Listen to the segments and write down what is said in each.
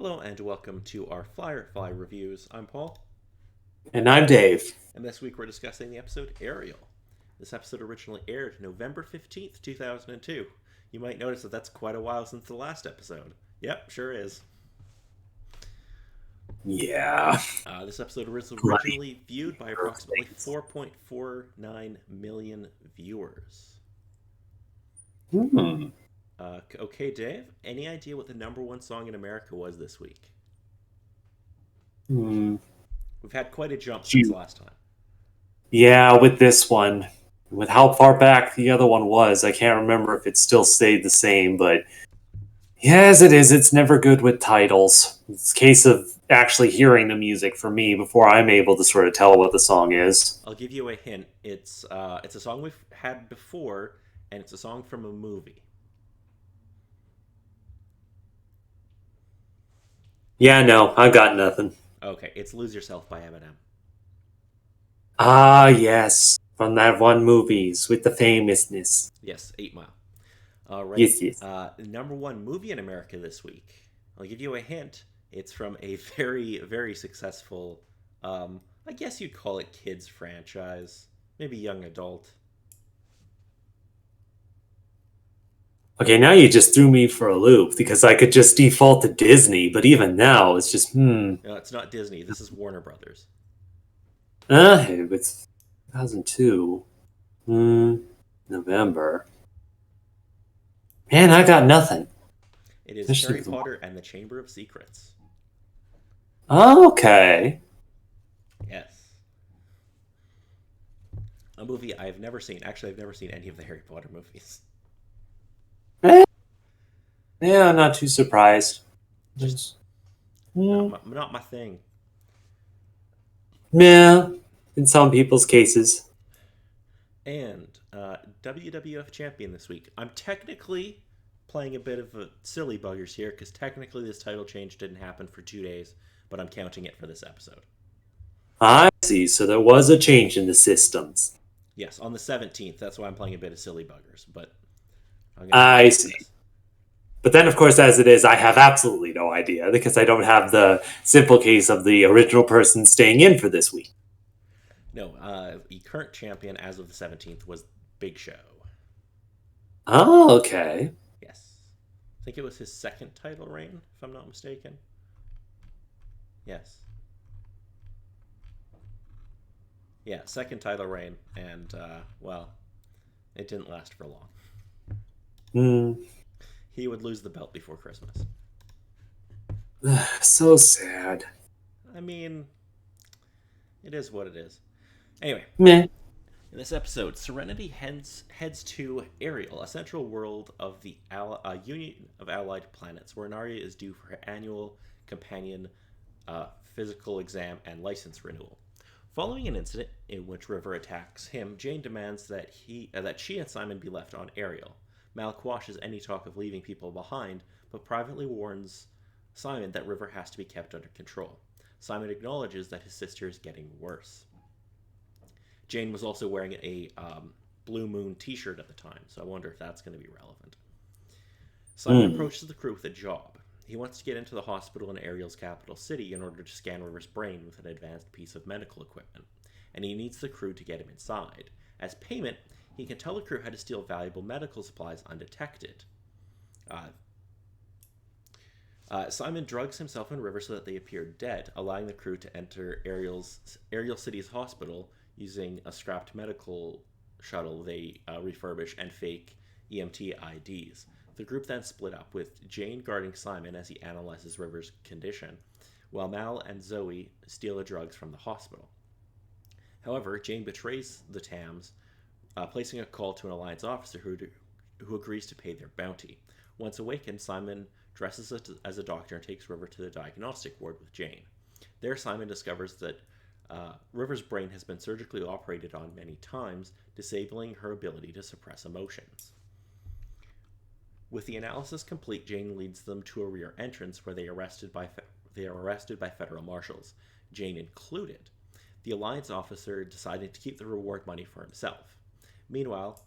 Hello and welcome to our Firefly reviews. I'm Paul, And I'm Dave. and this week we're discussing the episode Ariel. This episode originally aired November 15th, 2002. You might notice that that's quite a while since the last episode. Yep, sure is. Yeah. This episode was Bloody originally viewed by approximately birthdays. 4.49 million viewers. Hmm. Okay, Dave, any idea what the number one song in America was this week? Hmm. We've had quite a jump since Shoot. last time. Yeah, with this one, with how far back the other one was, I can't remember if it still stayed the same, but yeah, as it is, it's never good with titles. It's a case of actually hearing the music for me before I'm able to sort of tell what the song is. I'll give you a hint. It's a song we've had before, and it's a song from a movie. Yeah, no, I got nothing. Okay, it's "Lose Yourself" by Eminem. Ah, yes, from that one movies with the famousness. Yes, 8 Mile. All right. Yes, yes. Number one movie in America this week. I'll give you a hint. It's from a very, very successful, I guess you'd call it kids franchise, maybe young adult. Okay, now you just threw me for a loop because I could just default to Disney, but even now it's just No, it's not Disney. This is Warner Brothers. It's 2002. Hmm, November. Man, I got nothing. It is Especially Harry with the one. Potter and the Chamber of Secrets. Okay. Yes, a movie I've never seen. Actually, I've never seen any of the Harry Potter movies. Eh, yeah, I'm not too surprised. Just Just, hmm, not my thing. yeah, in some people's cases. And WWF champion this week. I'm technically playing a bit of a silly buggers here because technically this title change didn't happen for 2 days, but I'm counting it for this episode. I see, so there was a change in the systems. Yes, on the 17th. That's why I'm playing a bit of silly buggers, but I'm going to count I it for see. this. But then, of course, as it is, I have absolutely no idea because I don't have the simple case of the original person staying in for this week. No, the current champion as of the 17th was Big Show. Oh, okay. Yes. I think it was his second title reign, if I'm not mistaken. Yes. Yeah, second title reign, and, well, it didn't last for long. Hmm. He would lose the belt before Christmas. So sad. I mean, it is what it is. Anyway, Meh. in this episode, Serenity heads to Ariel, a central world of the Union of Allied Planets, where Naria is due for her annual companion physical exam and license renewal. Following an incident in which River attacks him, Jane demands that she and Simon be left on Ariel. Mal quashes any talk of leaving people behind, but privately warns Simon that River has to be kept under control. Simon acknowledges that his sister is getting worse. Jane was also wearing a Blue Moon t-shirt at the time, so I wonder if that's going to be relevant. Simon Hmm. approaches the crew with a job. He wants to get into the hospital in Ariel's capital city in order to scan River's brain with an advanced piece of medical equipment, and he needs the crew to get him inside. As payment, he can tell the crew how to steal valuable medical supplies undetected. Uh, Simon drugs himself and River so that they appear dead, allowing the crew to enter Ariel City's hospital using a scrapped medical shuttle they refurbish and fake EMT IDs. The group then split up, with Jane guarding Simon as he analyzes River's condition, while Mal and Zoe steal the drugs from the hospital. However, Jane betrays the Tams, placing a call to an Alliance officer who agrees to pay their bounty. Once awakened, Simon dresses as a doctor and takes River to the diagnostic ward with Jane. There, Simon discovers that River's brain has been surgically operated on many times, disabling her ability to suppress emotions. With the analysis complete, Jane leads them to a rear entrance where they are arrested by federal marshals, Jane included. The Alliance officer decided to keep the reward money for himself. Meanwhile,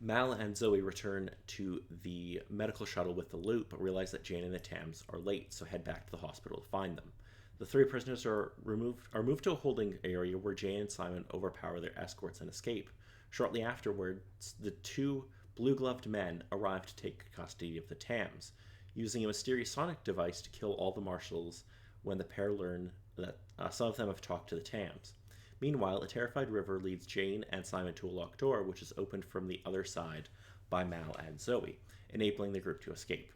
Mal and Zoe return to the medical shuttle with the loot, but realize that Jane and the Tams are late, so head back to the hospital to find them. The three prisoners are moved to a holding area where Jane and Simon overpower their escorts and escape. Shortly afterwards, the two blue-gloved men arrive to take custody of the Tams, using a mysterious sonic device to kill all the marshals when the pair learn that some of them have talked to the Tams. Meanwhile, a terrified River leads Jane and Simon to a locked door, which is opened from the other side by Mal and Zoe, enabling the group to escape.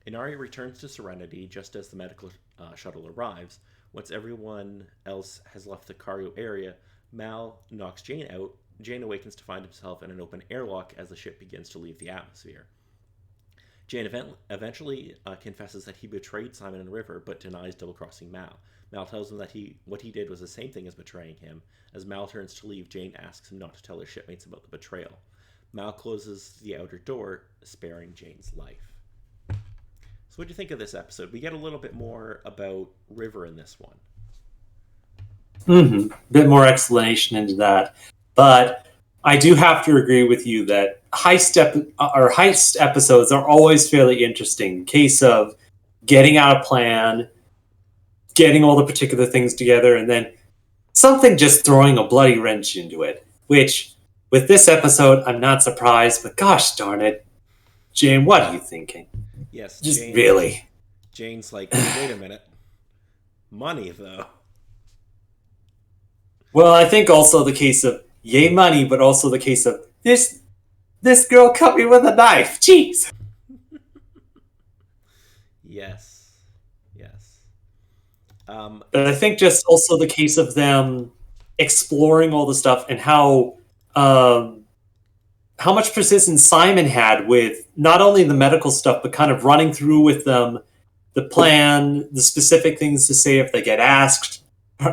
Inari returns to Serenity just as the medical shuttle arrives. Once everyone else has left the cargo area, Mal knocks Jane out. Jane awakens to find himself in an open airlock as the ship begins to leave the atmosphere. Jane eventually confesses that he betrayed Simon and River, but denies double-crossing Mal. Mal tells him that what he did was the same thing as betraying him. As Mal turns to leave, Jane asks him not to tell his shipmates about the betrayal. Mal closes the outer door, sparing Jane's life. So what do you think of this episode? We get a little bit more about River in this one. A bit more explanation into that. But I do have to agree with you that heist episodes are always fairly interesting. Case of getting out a plan, getting all the particular things together, and then something just throwing a bloody wrench into it. Which, with this episode, I'm not surprised, but gosh darn it. Jane, what are you thinking? Yes, just Jane, really. Jane's like, wait a minute. Money, though. Well, I think also the case of, yay money, but also the case of, this girl cut me with a knife. Jeez. Yes. But I think just also the case of them exploring all the stuff and how much precision Simon had with not only the medical stuff, but kind of running through with them the plan, the specific things to say if they get asked,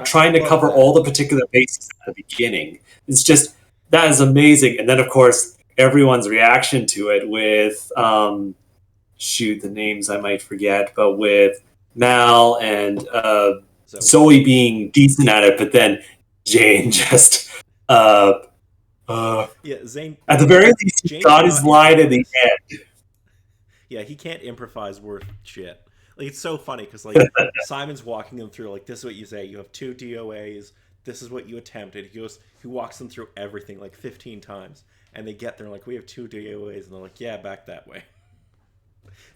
trying to cover all the particular bases at the beginning. It's just, that is amazing. And then, of course, everyone's reaction to it with, the names I might forget, but with Mal and Zoe being decent at it, but then Jane just... Zane. At the very least, he got his line at the end. Yeah, he can't improvise worth shit. Like, it's so funny because Simon's walking them through. Like, this is what you say. You have 2 DOAs. This is what you attempted. He walks them through everything like 15 times, and they get there like, we have 2 DOAs, and they're like, yeah, back that way.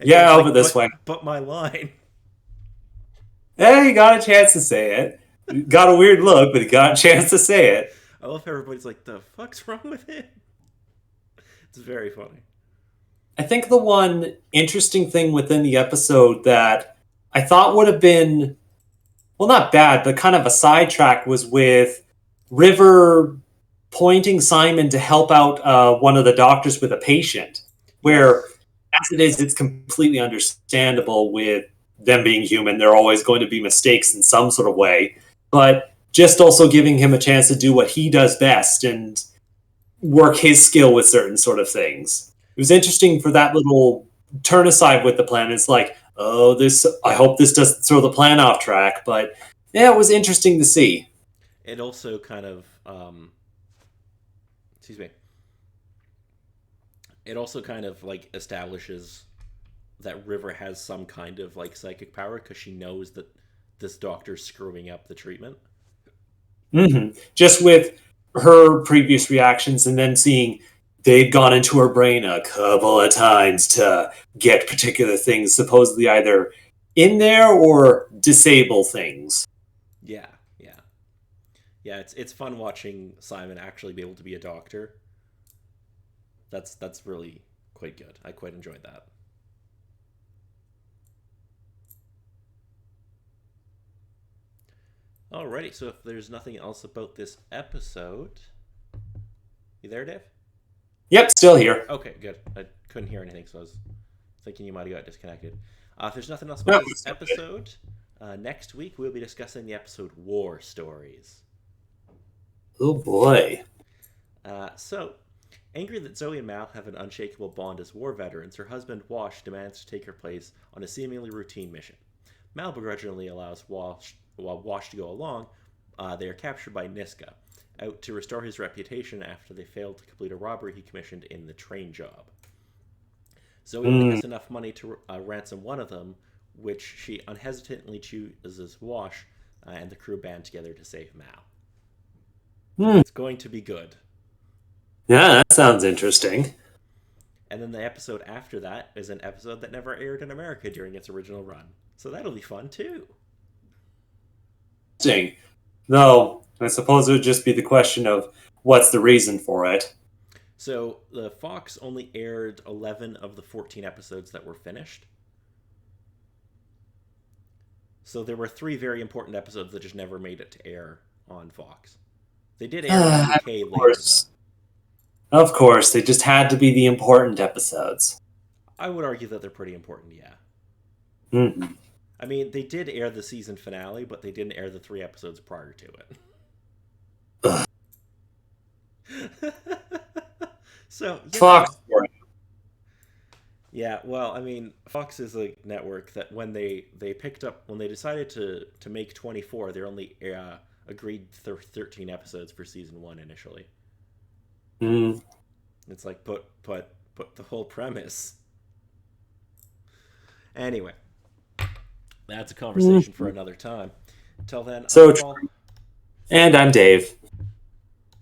And yeah, over this way. But my line. Yeah, he got a chance to say it. Got a weird look, but he got a chance to say it. I love how everybody's like, the fuck's wrong with it? It's very funny. I think the one interesting thing within the episode that I thought would have been, well, not bad, but kind of a sidetrack was with River pointing Simon to help out one of the doctors with a patient, where, as it is, it's completely understandable with them being human. There are always going to be mistakes in some sort of way, but just also giving him a chance to do what he does best and work his skill with certain sort of things. It was interesting for that little turn aside with the plan. It's like, I hope this doesn't throw the plan off track, but yeah, it was interesting to see. It also kind of, it also kind of like establishes that River has some kind of like psychic power because she knows that this doctor's screwing up the treatment. Just with her previous reactions and then seeing they'd gone into her brain a couple of times to get particular things supposedly either in there or disable things. Yeah. It's fun watching Simon actually be able to be a doctor. That's really quite good. I quite enjoyed that. Alrighty, so if there's nothing else about this episode... You there, Dave? Yep, still here. Okay, good. I couldn't hear anything, so I was thinking you might have got disconnected. If there's nothing else about this episode, next week we'll be discussing the episode War Stories. Oh boy. So, angry that Zoe and Mal have an unshakable bond as war veterans, her husband Wash demands to take her place on a seemingly routine mission. Mal begrudgingly allows Wash to go along. They are captured by Niska. out to restore his reputation after they failed to complete a robbery he commissioned in the train job. Zoe only has enough money to ransom one of them, which she unhesitatingly chooses Wash, and the crew band together to save Mal. It's going to be good. Yeah, that sounds interesting. And then the episode after that is an episode that never aired in America during its original run. So that'll be fun too. Interesting. Though, I suppose it would just be the question of what's the reason for it. So the Fox only aired 11 of the 14 episodes that were finished. So there were 3 very important episodes that just never made it to air on Fox. They did air in the UK later, though. Of course, they just had to be the important episodes. I would argue that they're pretty important, yeah. Mm-hmm. I mean, they did air the season finale, but they didn't air the 3 episodes prior to it. So, Fox. Yeah, well, I mean, Fox is a network that when they decided to make 24, they only agreed 13 episodes for season 1 initially. It's like, but the whole premise. Anyway, that's a conversation for another time. Until then, So I'm Paul. And I'm Dave.